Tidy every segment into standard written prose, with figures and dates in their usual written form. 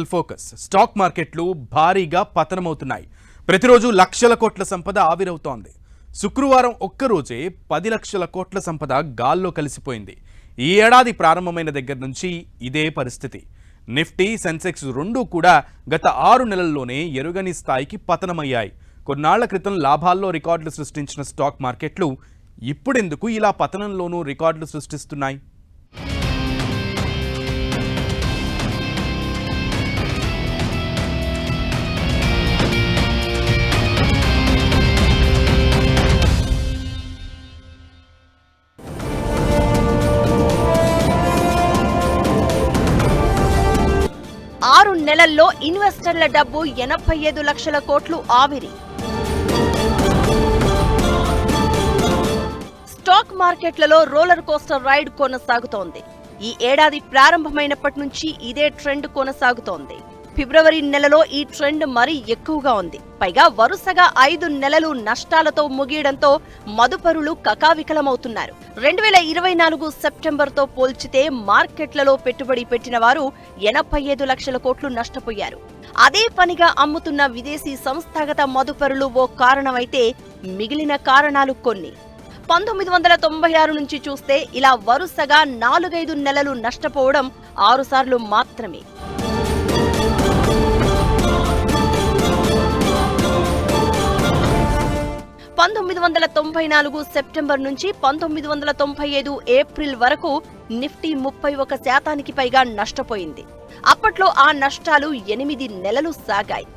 Focus stock మార్కెట్లు భారీగా పతనమవుతున్నాయి. ప్రతిరోజు లక్షల కోట్ల సంపద ఆవిరవుతోంది. శుక్రవారం ఒక్కరోజే 10 లక్షల కోట్ల సంపద గాల్లో కలిసిపోయింది. ఈ ఏడాది ప్రారంభమైన దగ్గర నుంచి ఇదే పరిస్థితి. నిఫ్టీ, సెన్సెక్స్ రెండూ కూడా గత 6 నెలల్లోనే ఎరుగని స్థాయికి పతనమయ్యాయి. కొన్నాళ్ల క్రితం లాభాల్లో రికార్డులు సృష్టించిన స్టాక్ మార్కెట్లు ఇప్పుడెందుకు ఇలా పతనంలోనూ రికార్డులు సృష్టిస్తున్నాయి? 6 నెలల్లో ఇన్వెస్టర్ల డబ్బు 85 లక్షల కోట్లు ఆవిరి. స్టాక్ మార్కెట్లలో రోలర్ కోస్టర్ రైడ్ కొనసాగుతోంది. ఈ ఏడాది ప్రారంభమైనప్పటి నుంచి ఇదే ట్రెండ్ కొనసాగుతోంది. ఫిబ్రవరి నెలలో ఈ ట్రెండ్ మరీ ఎక్కువగా ఉంది. పైగా వరుసగా 5 నెలలు నష్టాలతో ముగియడంతో మదుపరులు కకావికలమవుతున్నారు. 2024 సెప్టెంబర్తో పోల్చితే మార్కెట్లలో పెట్టుబడి పెట్టిన వారు 85 లక్షల కోట్లు నష్టపోయారు. అదే పనిగా అమ్ముతున్న విదేశీ సంస్థాగత మదుపరులు ఓ కారణమైతే మిగిలిన కారణాలు కొన్ని. 1996 నుంచి చూస్తే ఇలా వరుసగా 4-5 నెలలు నష్టపోవడం 6 సార్లు మాత్రమే. 1994 సెప్టెంబర్ నుంచి 1995 ఏప్రిల్ వరకు నిఫ్టీ 31% పైగా నష్టపోయింది. అప్పట్లో ఆ నష్టాలు 8 నెలలు సాగాయి.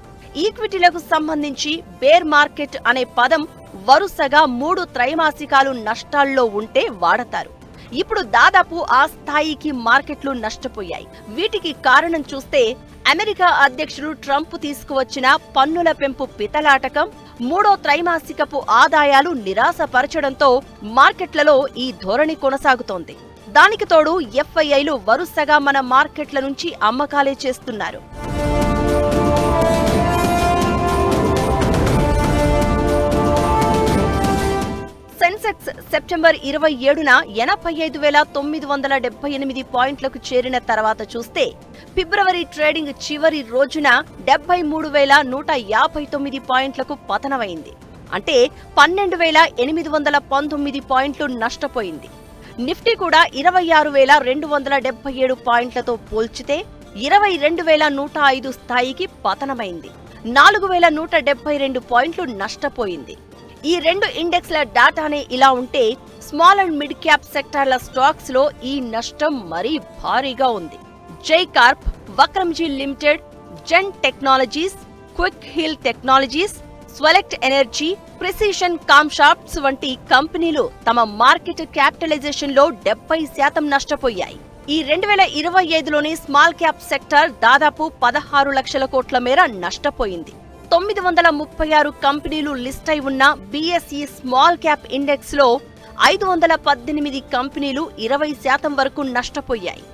ఈక్విటీలకు సంబంధించి బేర్ మార్కెట్ అనే పదం వరుసగా 3 త్రైమాసికాలు నష్టాల్లో ఉంటే వాడతారు. ఇప్పుడు దాదాపు ఆ స్థాయికి మార్కెట్లు నష్టపోయాయి. వీటికి కారణం చూస్తే అమెరికా అధ్యక్షుడు ట్రంప్ తీసుకువచ్చిన పన్నుల పెంపు పితలాటకం, 3వ త్రైమాసికపు ఆదాయాలు నిరాశపరచడంతో మార్కెట్లలో ఈ ధోరణి కొనసాగుతోంది. దానికి తోడు ఎఫ్ఐఐలు వరుసగా మన మార్కెట్ల నుంచి అమ్మకాలే చేస్తున్నారు. సెన్సెక్స్ సెప్టెంబర్ 27న 85,978 పాయింట్లకు చేరిన తర్వాత చూస్తే ఫిబ్రవరి ట్రేడింగ్ చివరి రోజున 73,159 పాయింట్లకు పతనమైంది. అంటే 12,819 పాయింట్లు నష్టపోయింది. నిఫ్టీ కూడా 26,277 పాయింట్లతో పోల్చితే 22,105 స్థాయికి పతనమైంది. 4,172 పాయింట్లు నష్టపోయింది. ఈ 2 ఇండెక్స్ల డాటానే ఇలా ఉంటే స్మాల్ అండ్ మిడ్ క్యాప్ సెక్టార్ల స్టాక్స్ లో ఈ నష్టం మరీ భారీగా ఉంది. Jai Corp, Vakrangee Limited, Zen Technologies, Quick Heal Technologies, Swelect Energy, Precision Camshafts వంటి కంపెనీలు తమ మార్కెట్ క్యాపిటలైజేషన్ లో 70% నష్టపోయాయి. ఈ 2025లోని స్మాల్ క్యాప్ సెక్టార్ దాదాపు 16 లక్షల కోట్ల మేర నష్టపోయింది. 936 కంపెనీలు లిస్ట్ అయి ఉన్న బీఎస్ఈ స్మాల్ క్యాప్ ఇండెక్స్ లో 518 కంపెనీలు 20% వరకు నష్టపోయాయి.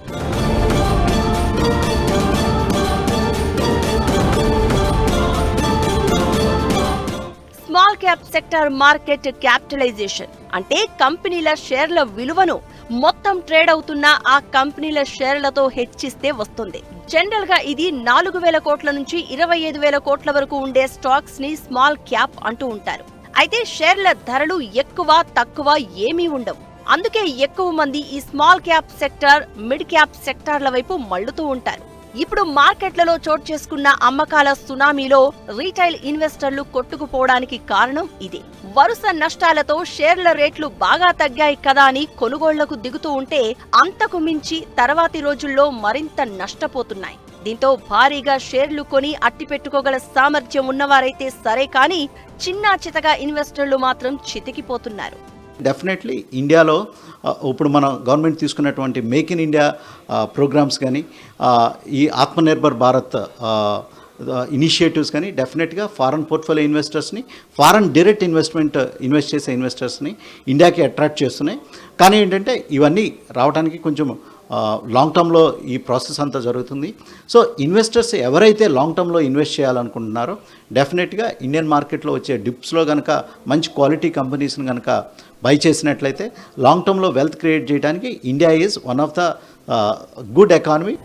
Small cap sector market capitalisation అంటే కంపెనీల షేర్ల విలువను మొత్తం ట్రేడ్ అవుతున్న ఆ కంపెనీల షేర్లతో హెచ్చిస్తే వస్తుంది. జనరల్ గా ఇది 4,000 కోట్ల నుంచి 25,000 కోట్ల వరకు ఉండే స్టాక్స్ ని స్మాల్ క్యాప్ అంటూ ఉంటారు. అయితే షేర్ల ధరలు ఎక్కువ తక్కువ ఏమీ ఉండవు. అందుకే ఎక్కువ మంది ఈ small cap sector, mid cap సెక్టార్ల వైపు మళ్లుతూ ఉంటారు. ఇప్పుడు మార్కెట్లలో చోటు చేసుకున్న అమ్మకాల సునామీలో రీటైల్ ఇన్వెస్టర్లు కొట్టుకుపోవడానికి కారణం ఇదే. వరుస నష్టాలతో షేర్ల రేట్లు బాగా తగ్గాయి కదా అని కొనుగోళ్లకు దిగుతూ ఉంటే అంతకు మించి తర్వాతి రోజుల్లో మరింత నష్టపోతున్నాయి. దీంతో భారీగా షేర్లు కొని అట్టిపెట్టుకోగల సామర్థ్యం ఉన్నవారైతే సరే కానీ చిన్నా చితగా ఇన్వెస్టర్లు మాత్రం చితికిపోతున్నారు. డెఫినెట్లీ ఇండియాలో ఇప్పుడు మన గవర్నమెంట్ తీసుకున్నటువంటి మేక్ ఇన్ ఇండియా ప్రోగ్రామ్స్ కానీ, ఈ ఆత్మనిర్భర్ భారత్ ఇనిషియేటివ్స్ కానీ డెఫినెట్గా ఫారెన్ పోర్ట్ఫోలియో ఇన్వెస్టర్స్ని, ఫారెన్ డైరెక్ట్ ఇన్వెస్ట్ చేసే ఇన్వెస్టర్స్ని ఇండియాకి అట్రాక్ట్ చేస్తున్నాయి. కానీ ఏంటంటే ఇవన్నీ రావడానికి కొంచెం లాంగ్ టర్మ్లో ఈ ప్రాసెస్ అంతా జరుగుతుంది. సో ఇన్వెస్టర్స్ ఎవరైతే లాంగ్ టర్మ్లో ఇన్వెస్ట్ చేయాలనుకుంటున్నారో డెఫినెట్గా ఇండియన్ మార్కెట్లో వచ్చే డిప్స్లో కనుక మంచి క్వాలిటీ కంపెనీస్ని కనుక బై చేసినట్లయితే లాంగ్ టర్మ్లో వెల్త్ క్రియేట్ చేయడానికి India is one of the good economy.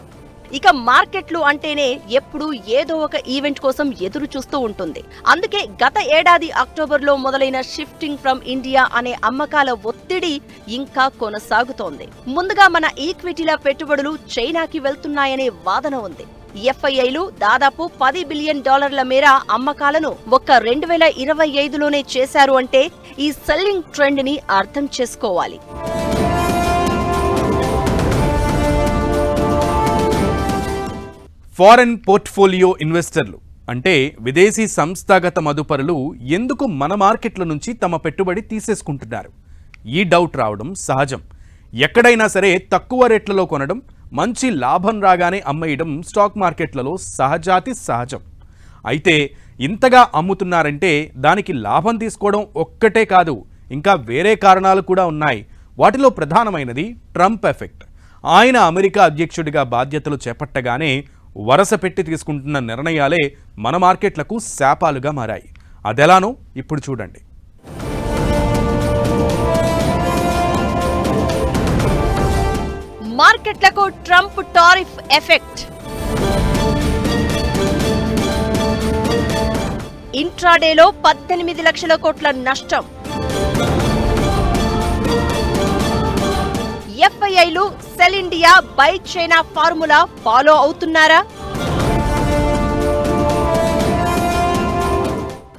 ఇక మార్కెట్లు అంటేనే ఎప్పుడు ఏదో ఒక ఈవెంట్ కోసం ఎదురు చూస్తూ ఉంటుంది. అందుకే గత ఏడాది అక్టోబర్లో మొదలైన షిఫ్టింగ్ ఫ్రమ్ ఇండియా అనే అమ్మకాల ఒత్తిడి ఇంకా కొనసాగుతోంది. ముందుగా మన ఈక్విటీల పెట్టుబడులు చైనాకి వెళ్తున్నాయనే వాదన ఉంది. ఎఫ్ఐఐలు దాదాపు $10 బిలియన్ మేర అమ్మకాలను ఒక్క 2025లోనే చేశారు అంటే ఈ సెల్లింగ్ ట్రెండ్ ని అర్థం చేసుకోవాలి. ఫారెన్ పోర్ట్ఫోలియో ఇన్వెస్టర్లు అంటే విదేశీ సంస్థాగత మదుపరులు ఎందుకు మన మార్కెట్ల నుంచి తమ పెట్టుబడి తీసేసుకుంటున్నారు? ఈ డౌట్ రావడం సహజం. ఎక్కడైనా సరే తక్కువ రేట్లలో కొనడం, మంచి లాభం రాగానే అమ్మేయడం స్టాక్ మార్కెట్లలో సహజం. అయితే ఇంతగా అమ్ముతున్నారంటే దానికి లాభం తీసుకోవడం ఒక్కటే కాదు, ఇంకా వేరే కారణాలు కూడా ఉన్నాయి. వాటిలో ప్రధానమైనది ట్రంప్ ఎఫెక్ట్. ఆయన అమెరికా అధ్యక్షుడిగా బాధ్యతలు చేపట్టగానే వరస పెట్టి తీసుకుంటున్న నిర్ణయాలే మన మార్కెట్లకు శాపాలుగా మారాయి. అదెలానో ఇప్పుడు చూడండి. మార్కెట్లకు ట్రంప్ టారిఫ్ ఎఫెక్ట్. ఇంట్రాడేలో 18 లక్షల కోట్ల నష్టం. ఎఫ్ఐఐలు sell India, buy China formula follow అవుతున్నారా?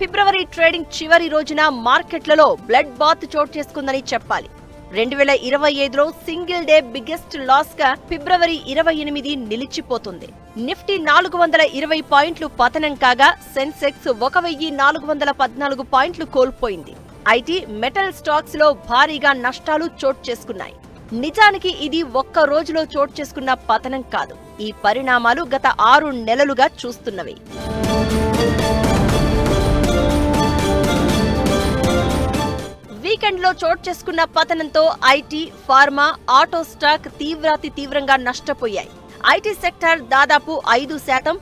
ఫిబ్రవరి ట్రేడింగ్ చివరి రోజున మార్కెట్లలో బ్లడ్ బాత్ చోటు చేసుకుందని చెప్పాలి. 2025లో సింగిల్ డే బిగ్గెస్ట్ లాస్ గా ఫిబ్రవరి 28 నిలిచిపోతుంది. నిఫ్టీ 420 పాయింట్లు పతనం కాగా సెన్సెక్స్ 1414 పాయింట్లు కోల్పోయింది. ఐటీ, మెటల్ స్టాక్స్ లో భారీగా నష్టాలు చోటు చేసుకున్నాయి. నిజానికి ఇది ఒక్క రోజులో చోటు చేసుకున్న పతనం కాదు. ఈ పరిణామాలు గత 6 నెలలుగా చూస్తున్నవి. వీకెండ్ లో చోటు చేసుకున్న పతనంతో ఐటీ, ఫార్మా, ఆటో స్టాక్ తీవ్రంగా నష్టపోయాయి. ఐటీ సెక్టార్ దాదాపు 5%,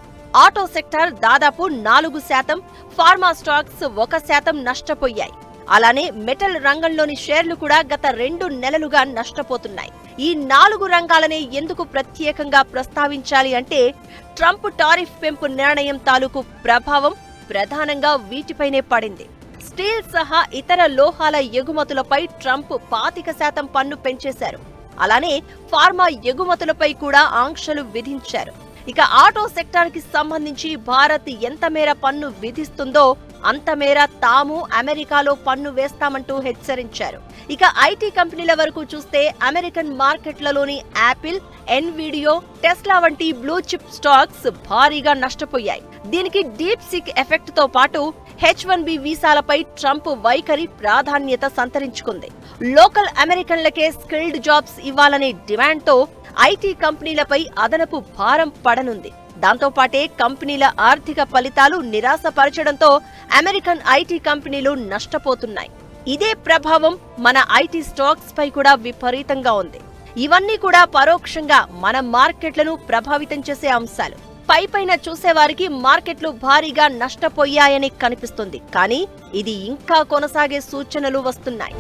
ఆటో సెక్టార్ దాదాపు 4%, ఫార్మా స్టాక్స్ 1% నష్టపోయాయి. అలానే మెటల్ రంగంలోని షేర్లు కూడా గత 2 నెలలుగా నష్టపోతున్నాయి. ఈ 4 రంగాలనే ఎందుకు ప్రత్యేకంగా ప్రస్తావించాలి అంటే ట్రంప్ టారిఫ్ పెంపు నిర్ణయం తాలూకు ప్రభావం ప్రధానంగా వీటిపైనే పడింది. స్టీల్ సహా ఇతర లోహాల ఎగుమతులపై ట్రంప్ 25% పన్ను పెంచేశారు. అలానే ఫార్మా ఎగుమతులపై కూడా ఆంక్షలు విధించారు. ఇక ఆటో సెక్టార్ కి సంబంధించి భారత్ ఎంత మేర పన్ను విధిస్తుందో అంత మేర తాము అమెరికాలో పన్ను వేస్తామంటూ హెచ్చరించారు. ఇక ఐటీ కంపెనీల వరకు చూస్తే అమెరికన్ మార్కెట్లలోని యాపిల్, ఎన్విడియో, టెస్లా వంటి బ్లూ చిప్ స్టాక్స్ భారీగా నష్టపోయాయి. దీనికి డీప్ సిక్ ఎఫెక్ట్ తో పాటు H1B వీసాలపై ట్రంప్ వైఖరి ప్రాధాన్యత సంతరించుకుంది. లోకల్ అమెరికన్లకే స్కిల్డ్ జాబ్స్ ఇవ్వాలనే డిమాండ్తో ఐటీ కంపెనీలపై అదనపు భారం పడనుంది. దాంతో పాటే కంపెనీల ఆర్థిక ఫలితాలు నిరాశపరచడంతో అమెరికన్ ఐటీ కంపెనీలు నష్టపోతున్నాయి. ఇదే ప్రభావం మన ఐటీ స్టాక్స్ పై కూడా విపరీతంగా ఉంది. ఇవన్నీ కూడా పరోక్షంగా మన మార్కెట్లను ప్రభావితం చేసే అంశాలు. పైపైన చూసేవారికి మార్కెట్లు భారీగా నష్టపోయాయని కనిపిస్తుంది. కానీ ఇది ఇంకా కొనసాగే సూచనలు వస్తున్నాయి.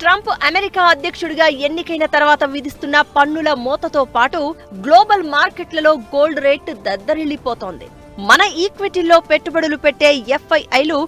ట్రంప్ అమెరికా అధ్యక్షుడిగా ఎన్నికైన తర్వాత విధిస్తున్న పన్నుల మోతతో పాటు గ్లోబల్ మార్కెట్లలో గోల్డ్ రేట్ దద్దరిల్లిపోతోంది. మన ఈక్విటీల్లో పెట్టుబడులు పెట్టే ఎఫ్ఐఐలు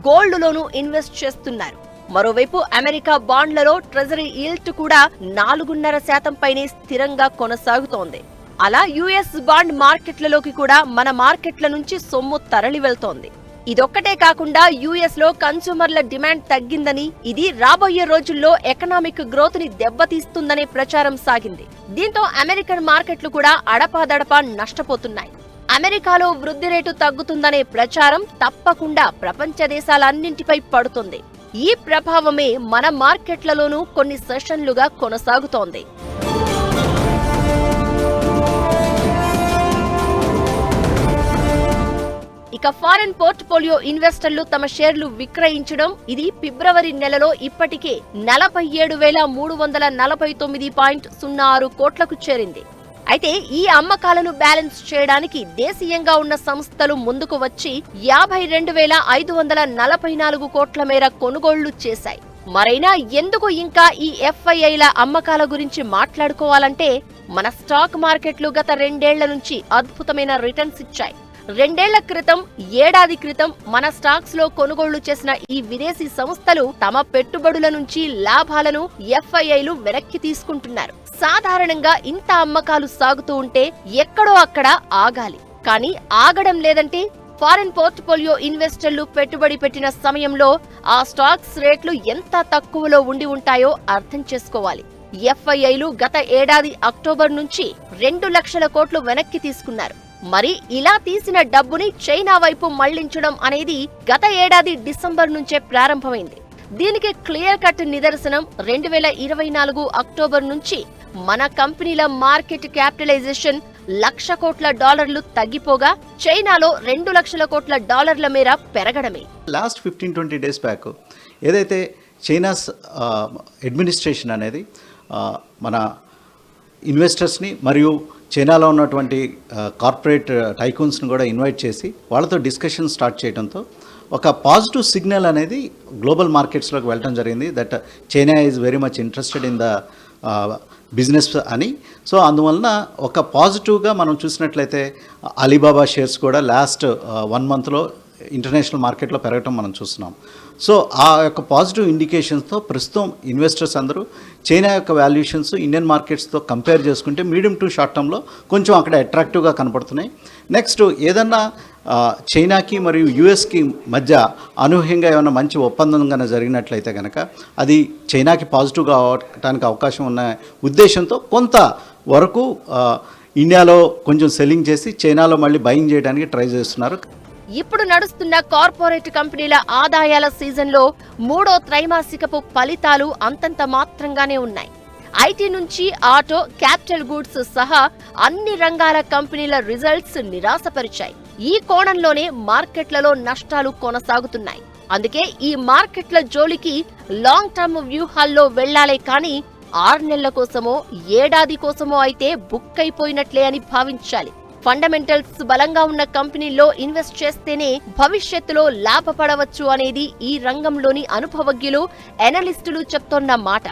గోల్డ్లోనూ ఇన్వెస్ట్ చేస్తున్నారు. మరోవైపు అమెరికా బాండ్లలో ట్రెజరీ ఈల్డ్ కూడా 4.5% పైనే స్థిరంగా కొనసాగుతోంది. అలా యుఎస్ బాండ్ మార్కెట్లలోకి కూడా మన మార్కెట్ల నుంచి సొమ్ము తరలి వెళ్తోంది. ఇదొక్కటే కాకుండా యుఎస్ లో కన్స్యూమర్ల డిమాండ్ తగ్గిందని, ఇది రాబోయే రోజుల్లో ఎకనామిక్ గ్రోత్ ని దెబ్బతీస్తుందనే ప్రచారం సాగింది. దీంతో అమెరికన్ మార్కెట్లు కూడా అడపాదడపా నష్టపోతున్నాయి. అమెరికాలో వృద్ధి రేటు తగ్గుతుందనే ప్రచారం తప్పకుండా ప్రపంచ దేశాలన్నింటిపై పడుతుంది. ఈ ప్రభావమే మన మార్కెట్లలోనూ కొన్ని సెషన్లుగా కొనసాగుతోంది. ఇక ఫారెన్ పోర్ట్ఫోలియో ఇన్వెస్టర్లు తమ షేర్లు విక్రయించడం ఇది ఫిబ్రవరి నెలలో ఇప్పటికే 47,349.06 కోట్లకు చేరింది. అయితే ఈ అమ్మకాలను బ్యాలెన్స్ చేయడానికి దేశీయంగా ఉన్న సంస్థలు ముందుకు వచ్చి 52,544 కోట్ల మేర కొనుగోళ్లు చేశాయి. మరైనా ఎందుకు ఇంకా ఈ ఎఫ్ఐఐల అమ్మకాల గురించి మాట్లాడుకోవాలంటే మన స్టాక్ మార్కెట్లు గత 2 ఏళ్ల నుంచి అద్భుతమైన రిటర్న్స్ ఇచ్చాయి. 2 ఏళ్ల క్రితం, ఏడాది క్రితం మన స్టాక్స్ లో కొనుగోళ్లు చేసిన ఈ విదేశీ సంస్థలు తమ పెట్టుబడుల నుంచి లాభాలను ఎఫ్ఐఐలు వెనక్కి తీసుకుంటున్నారు. సాధారణంగా ఇంత అమ్మకాలు సాగుతూ ఉంటే ఎక్కడో అక్కడ ఆగాలి. కానీ ఆగడం లేదంటే ఫారెన్ పోర్ట్ఫోలియో ఇన్వెస్టర్లు పెట్టుబడి పెట్టిన సమయంలో ఆ స్టాక్స్ రేట్లు ఎంత తక్కువలో ఉండి ఉంటాయో అర్థం చేసుకోవాలి. ఎఫ్ఐఐలు గత ఏడాది అక్టోబర్ నుంచి 2 లక్షల కోట్లు వెనక్కి తీసుకున్నారు. మరి ఇలా తీసిన డబ్బుని చైనా వైపు మళ్లించడం అనేది గత ఏడాది డిసెంబర్ నుంచే ప్రారంభమైంది. దీనికి క్లియర్ కట్ నిదర్శనం 2024 అక్టోబర్ నుంచి మన కంపెనీల మార్కెట్ క్యాపిటలైజేషన్ $1,00,000 కోట్ల తగ్గిపోగా చైనాలో $2 లక్షల కోట్ల మేర పెరగడమే. లాస్ట్ 15-20 డేస్ బ్యాక్ ఏదైతే చైనాస్ అడ్మినిస్ట్రేషన్ అనేది మన ఇన్వెస్టర్స్ని మరియు చైనాలో ఉన్నటువంటి కార్పొరేట్ టైకూన్స్ని కూడా ఇన్వైట్ చేసి వాళ్ళతో డిస్కషన్ స్టార్ట్ చేయడంతో ఒక పాజిటివ్ సిగ్నల్ అనేది గ్లోబల్ మార్కెట్స్లోకి వెళ్ళడం జరిగింది. That China is very much interested in the business అని. సో అందువలన ఒక పాజిటివ్గా మనం చూసినట్లయితే అలీబాబా షేర్స్ కూడా లాస్ట్ 1 మంత్లో ఇంటర్నేషనల్ మార్కెట్లో పెరగటం మనం చూస్తున్నాం. సో ఆ యొక్క పాజిటివ్ ఇండికేషన్స్తో ప్రస్తుతం ఇన్వెస్టర్స్ అందరూ చైనా యొక్క వాల్యుయేషన్స్ ఇండియన్ మార్కెట్స్తో కంపేర్ చేసుకుంటే మీడియం టు షార్ట్ టర్మ్లో కొంచెం అక్కడ అట్రాక్టివ్గా కనపడుతున్నాయి. నెక్స్ట్ ఏదన్నా చైనాకి మరియు యుఎస్కి మధ్య అనూహ్యంగా ఏమైనా మంచి ఒప్పందం కనుక జరిగినట్లయితే కనుక అది చైనాకి పాజిటివ్గా అవడానికి అవకాశం ఉన్న ఉద్దేశంతో కొంత వరకు ఇండియాలో కొంచెం సెల్లింగ్ చేసి చైనాలో మళ్ళీ బయింగ్ చేయడానికి ట్రై చేస్తున్నారు. ఇప్పుడు నడుస్తున్న కార్పొరేట్ కంపెనీల ఆదాయాల సీజన్లో 3వ త్రైమాసికపు ఫలితాలు అంతంత మాత్రంగానే ఉన్నాయి. ఐటీ నుంచి ఆటో, క్యాపిటల్ గూడ్స్ సహా అన్ని రంగాల కంపెనీల రిజల్ట్స్ నిరాశపరిచాయి. ఈ కోణంలోనే మార్కెట్లలో నష్టాలు కొనసాగుతున్నాయి. అందుకే ఈ మార్కెట్ల జోలికి లాంగ్ టర్మ్ వ్యూహాల్లో వెళ్లాలే కానీ 6 నెలల కోసమో ఏడాది కోసమో అయితే బుక్ అయిపోయినట్లే అని భావించాలి. ఫండమెంటల్స్ బలంగా ఉన్న కంపెనీల్లో ఇన్వెస్ట్ చేస్తేనే భవిష్యత్తులో లాభపడవచ్చు అనేది ఈ రంగంలోని అనుభవజ్ఞులు, ఎనలిస్టులు చెప్తోన్న మాట.